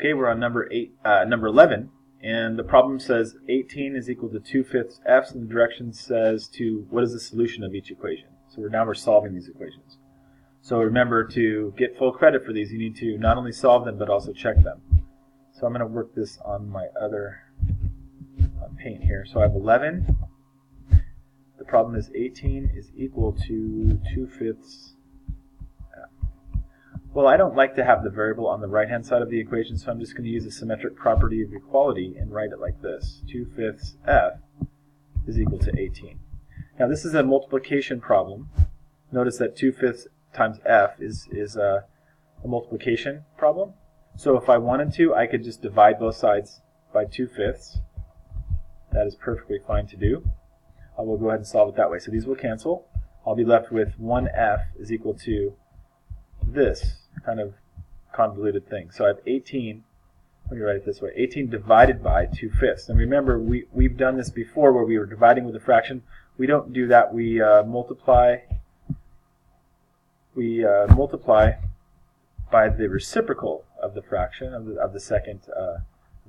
Okay, we're on number 11, and the problem says 18 is equal to 2/5 f, and the direction says to what is the solution of each equation. So now we're solving these equations. So remember, to get full credit for these, you need to not only solve them, but also check them. So I'm going to work this on my other paint here. So I have 11. The problem is 18 is equal to 2/5 f. Well, I don't like to have the variable on the right-hand side of the equation, so I'm just going to use the symmetric property of equality and write it like this. 2/5 f is equal to 18. Now this is a multiplication problem. Notice that 2/5 times f is a multiplication problem. So if I wanted to, I could just divide both sides by 2/5. That is perfectly fine to do. I will go ahead and solve it that way. So these will cancel. I'll be left with 1f is equal to this kind of convoluted thing. So I have 18, let me write it this way, 18 divided by 2/5. And remember, we've done this before where we were dividing with a fraction. We don't do that. We multiply by the reciprocal of the fraction, of the second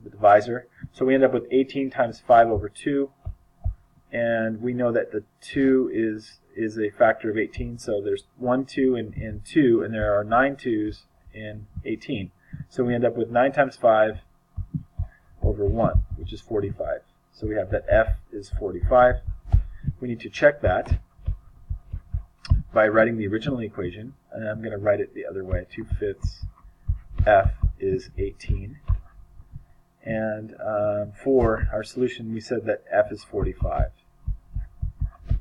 the divisor. So we end up with 18 times 5 over 2. And we know that the 2 is a factor of 18, so there's 1 2 in 2, and there are 9 2's in 18. So we end up with 9 times 5 over 1, which is 45. So we have that f is 45. We need to check that by writing the original equation, and I'm going to write it the other way. 2/5 f is 18. And for our solution, we said that f is 45.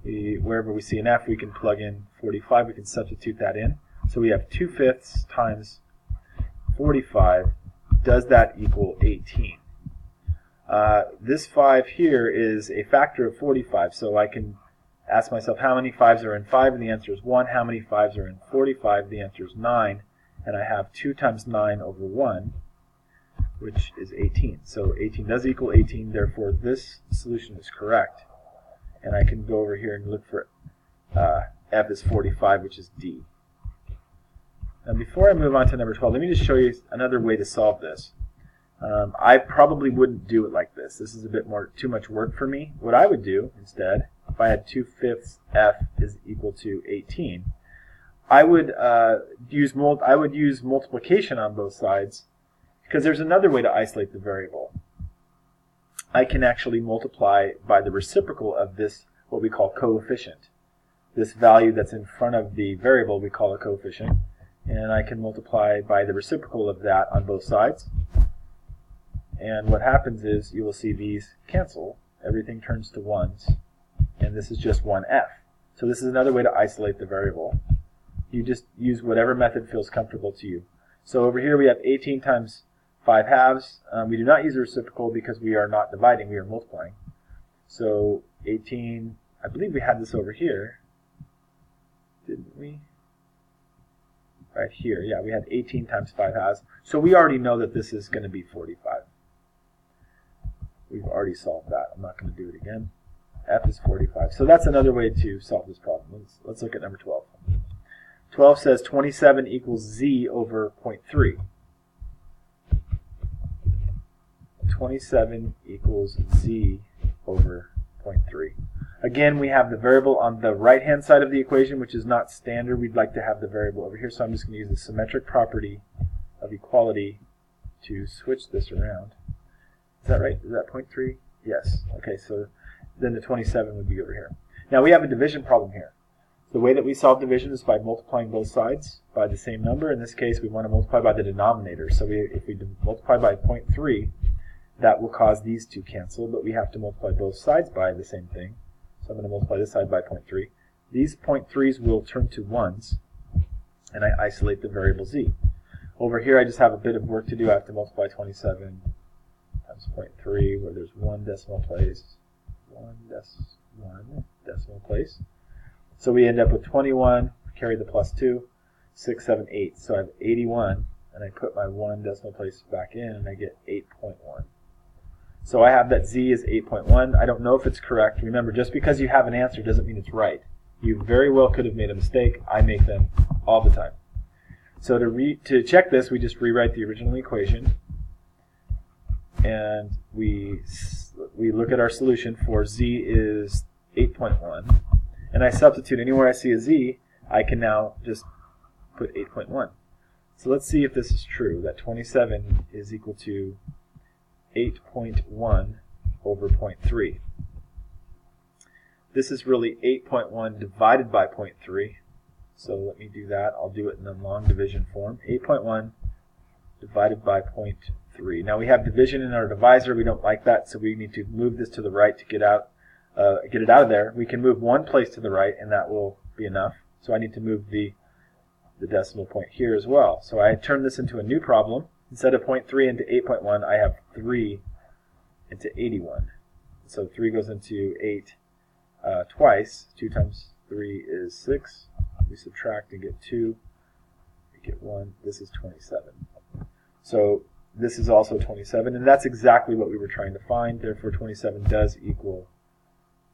Wherever we see an f, we can plug in 45. We can substitute that in. So we have 2/5 times 45. Does that equal 18? This 5 here is a factor of 45. So I can ask myself how many 5's are in 5, and the answer is 1. How many 5's are in 45? The answer is 9. And I have 2 times 9 over 1, which is 18. So 18 does equal 18, therefore this solution is correct. And I can go over here and look for f is 45, which is D. Now before I move on to number 12, let me just show you another way to solve this. I probably wouldn't do it like this. This is a bit too much work for me. What I would do instead, if I had 2/5 f is equal to 18, I would use multiplication on both sides, because there's another way to isolate the variable. I can actually multiply by the reciprocal of this, what we call coefficient. This value that's in front of the variable we call a coefficient, and I can multiply by the reciprocal of that on both sides. And what happens is you will see these cancel. Everything turns to 1's, and this is just 1f. So this is another way to isolate the variable. You just use whatever method feels comfortable to you. So over here we have 18 times 5/2. We do not use the reciprocal because we are not dividing, we are multiplying. So 18, I believe we had this over here, didn't we? Right here, yeah, we had 18 times 5/2. So we already know that this is going to be 45. We've already solved that. I'm not going to do it again. F is 45. So that's another way to solve this problem. Let's look at number 12. 12 says 27 equals z over 0.3. 27 equals z over 0.3. Again, we have the variable on the right-hand side of the equation, which is not standard. We'd like to have the variable over here, so I'm just going to use the symmetric property of equality to switch this around. Is that right? Is that 0.3? Yes. Okay, so then the 27 would be over here. Now we have a division problem here. The way that we solve division is by multiplying both sides by the same number. In this case, we want to multiply by the denominator. So if we multiply by 0.3, that will cause these to cancel, but we have to multiply both sides by the same thing. So I'm going to multiply this side by 0.3. These 0.3's will turn to 1's, and I isolate the variable z. Over here, I just have a bit of work to do. I have to multiply 27 times 0.3, where there's 1 decimal place, 1 decimal place. So we end up with 21, carry the plus 2, 6, 7, 8. So I have 81, and I put my 1 decimal place back in, and I get 8.1. So I have that z is 8.1. I don't know if it's correct. Remember, just because you have an answer doesn't mean it's right. You very well could have made a mistake. I make them all the time. So to check this, we just rewrite the original equation. and we look at our solution for z is 8.1, and I substitute anywhere I see a z, I can now just put 8.1. So let's see if this is true, that 27 is equal to 8.1 over 0.3. This is really 8.1 divided by 0.3. So let me do that. I'll do it in the long division form. 8.1 divided by 0.3. Now we have division in our divisor. We don't like that, so we need to move this to the right to get it out of there. We can move one place to the right, and that will be enough. So I need to move the decimal point here as well. So I turn this into a new problem. Instead of 0.3 into 8.1, I have 3 into 81. So 3 goes into 8 twice. 2 times 3 is 6. We subtract and get 2. We get 1. This is 27. So this is also 27, and that's exactly what we were trying to find. Therefore, 27 does equal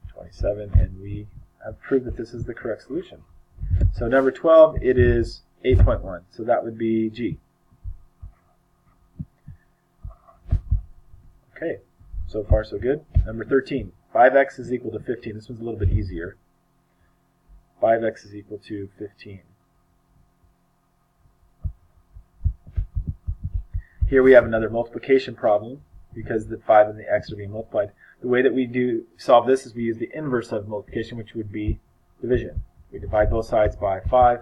27, and we have proved that this is the correct solution. So number 12, it is 8.1. So that would be G. Okay, so far so good. Number 13, 5x is equal to 15. This one's a little bit easier. 5x is equal to 15. Here we have another multiplication problem because the 5 and the x are being multiplied. The way that we solve this is we use the inverse of multiplication, which would be division. We divide both sides by 5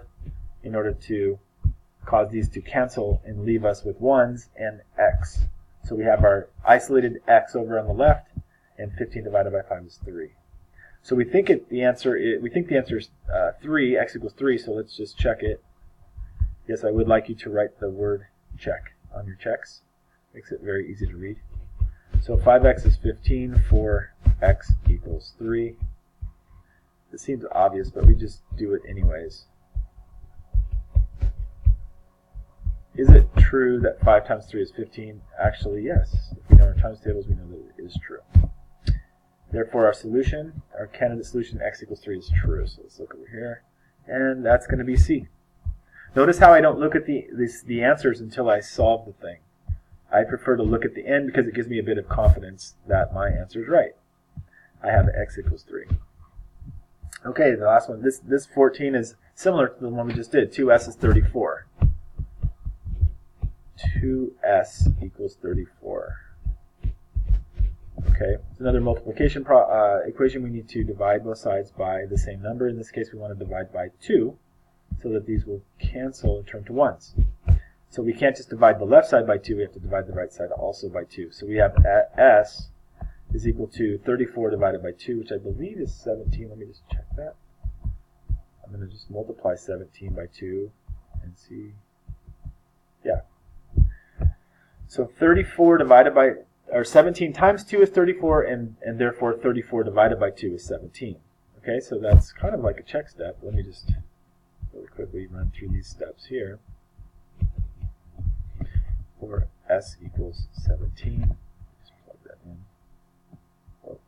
in order to cause these to cancel and leave us with 1s and x. So we have our isolated x over on the left, and 15 divided by 5 is 3. So we think the answer is 3, x equals 3, so let's just check it. Yes, I would like you to write the word check on your checks. Makes it very easy to read. So 5x is 15 for x equals 3. It seems obvious, but we just do it anyways. Is it true that 5 times 3 is 15? Actually, yes. If we know our times tables, we know that it is true. Therefore, our solution, our candidate solution, x equals 3 is true. So let's look over here, and that's going to be C. Notice how I don't look at the answers until I solve the thing. I prefer to look at the end because it gives me a bit of confidence that my answer is right. I have x equals 3. Okay, the last one. This 14 is similar to the one we just did. 2s is 34. 2s equals 34. Okay, it's another multiplication equation. We need to divide both sides by the same number. In this case, we want to divide by 2 so that these will cancel and turn to 1s. So we can't just divide the left side by 2. We have to divide the right side also by 2. So we have s is equal to 34 divided by 2, which I believe is 17. Let me just check that. I'm going to just multiply 17 by 2 and see. Yeah. So 34 divided by, or 17 times 2 is 34, and therefore 34 divided by 2 is 17. Okay, so that's kind of like a check step. Let me just really quickly run through these steps here. For s equals 17. Just plug that in. Oh.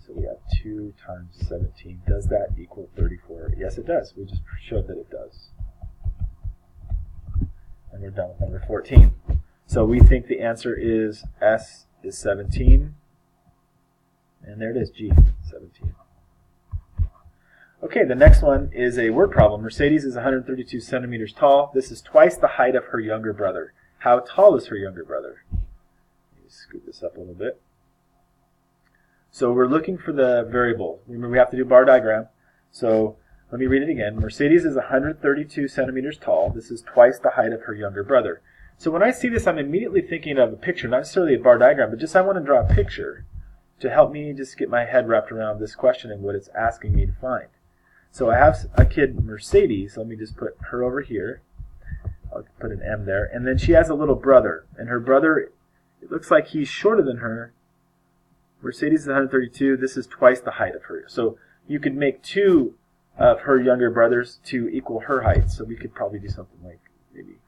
So we have 2 times 17. Does that equal 34? Yes, it does. We just showed that it does. And we're done with number 14. So we think the answer is S is 17. And there it is, G, 17. Okay, the next one is a word problem. Mercedes is 132 centimeters tall. This is twice the height of her younger brother. How tall is her younger brother? Let me scoot this up a little bit. So we're looking for the variable. Remember, we have to do a bar diagram. So let me read it again. Mercedes is 132 centimeters tall. This is twice the height of her younger brother. So when I see this, I'm immediately thinking of a picture, not necessarily a bar diagram, but just I want to draw a picture to help me just get my head wrapped around this question and what it's asking me to find. So I have a kid, Mercedes. Let me just put her over here. I'll put an M there. And then she has a little brother. And her brother, it looks like he's shorter than her. Mercedes is 132. This is twice the height of her. So you could make 2 of her younger brothers to equal her height. So we could probably do something like maybe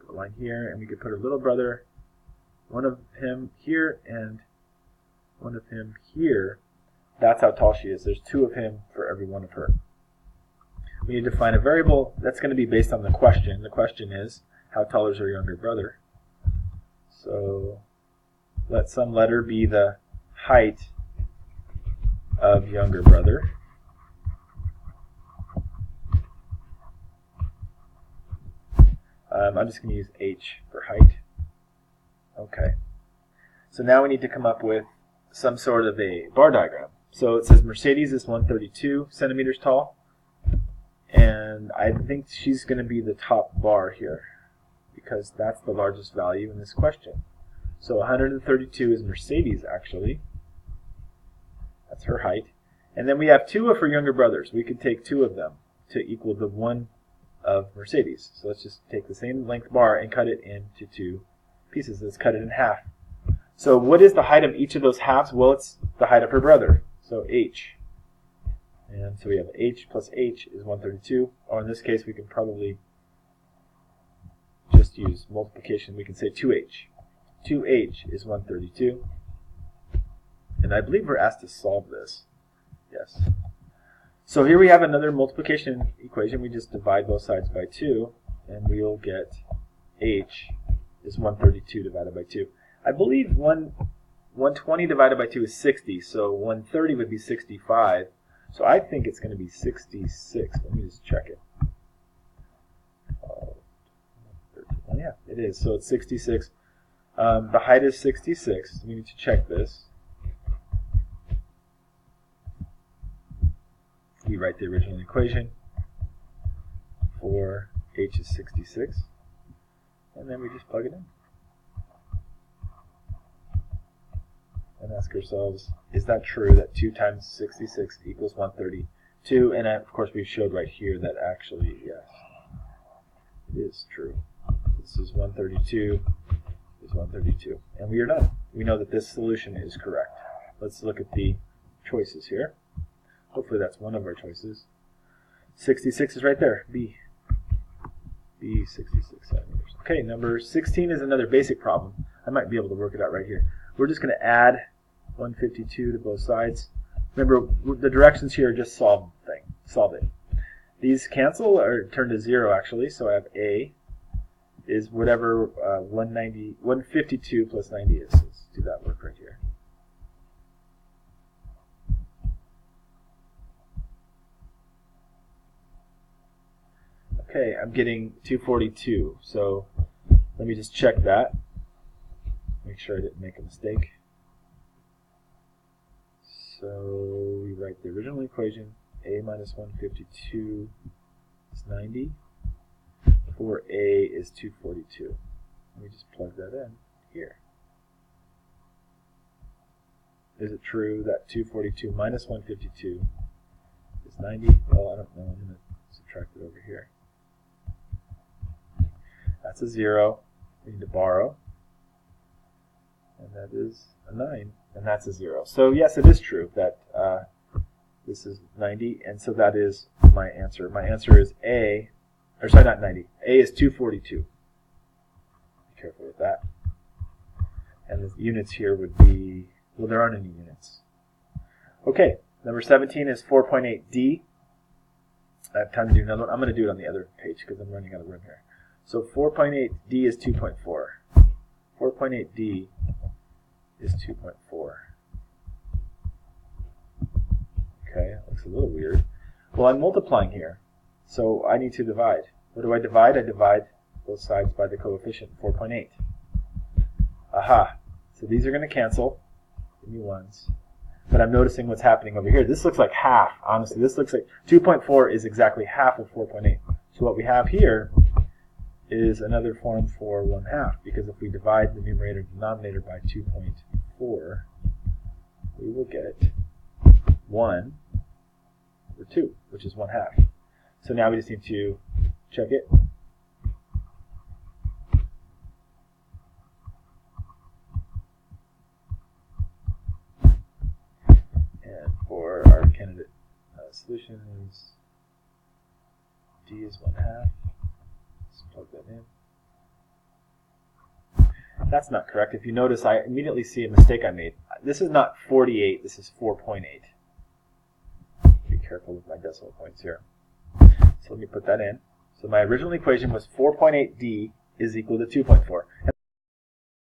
put a line here. And we could put her little brother, one of him here and one of him here. That's how tall she is. There's 2 of him for every one of her. We need to find a variable that's going to be based on the question. The question is, how tall is her younger brother? So let some letter be the height of younger brother. I'm just going to use h for height. Okay. So now we need to come up with some sort of a bar diagram. So it says Mercedes is 132 centimeters tall, and I think she's going to be the top bar here because that's the largest value in this question. So 132 is Mercedes, actually. That's her height. And then we have two of her younger brothers. We could take two of them to equal the one of Mercedes. So let's just take the same length bar and cut it into two pieces. Let's cut it in half. So what is the height of each of those halves? Well, it's the height of her brother. So h. And so we have h plus h is 132. Or in this case, we can probably just use multiplication. We can say 2h. 2h is 132. And I believe we're asked to solve this. Yes. So here we have another multiplication equation. We just divide both sides by 2, and we'll get h is 132 divided by 2. I believe 120 divided by 2 is 60, so 130 would be 65. So I think it's going to be 66. Let me just check it. Oh, yeah, it is. So it's 66. The height is 66. We need to check this. We write the original equation for h is 66, and then we just plug it in and ask ourselves, is that true that 2 times 66 equals 132? And of course we showed right here that actually, yes, it is true. This is 132, is 132, and we are done. We know that this solution is correct. Let's look at the choices here. Hopefully that's one of our choices. 66 is right there, B. B, 66 centimeters. Okay, number 16 is another basic problem. I might be able to work it out right here. We're just going to add 152 to both sides. Remember, the directions here are just solve it. These cancel or turn to 0 actually, so I have A is whatever 152 plus 90 is. Let's do that work right here. Okay, I'm getting 242, so let me just check that. Make sure I didn't make a mistake. So we write the original equation, a minus 152 is 90, 4a is 242. Let me just plug that in here. Is it true that 242 minus 152 is 90? Well, I don't know. I'm going to subtract it over here. That's a 0. We need to borrow. And that is a 9. And that's a 0. So yes, it is true that this is 90. And so that is my answer. My answer is A. Or sorry, not 90. A is 242. Be careful with that. And the units here would be, well, there aren't any units. Okay, number 17 is 4.8D. I have time to do another one. I'm going to do it on the other page because I'm running out of room here. So 4.8D is 2.4. 4.8D is 2.4. Okay, that looks a little weird. Well, I'm multiplying here, so I need to divide. What do I divide? I divide both sides by the coefficient 4.8. Aha! So these are going to cancel. Give me ones. But I'm noticing what's happening over here. This looks like half. Honestly, this looks like 2.4 is exactly half of 4.8. So what we have here is another form for 1/2, because if we divide the numerator and denominator by 2.4, we will get 1 over 2, which is 1/2. So now we just need to check it. And for our candidate solution is D is 1/2. Plug that in. That's not correct. If you notice, I immediately see a mistake I made. This is not 48, this is 4.8. Be careful with my decimal points here. So let me put that in. So my original equation was 4.8D is equal to 2.4.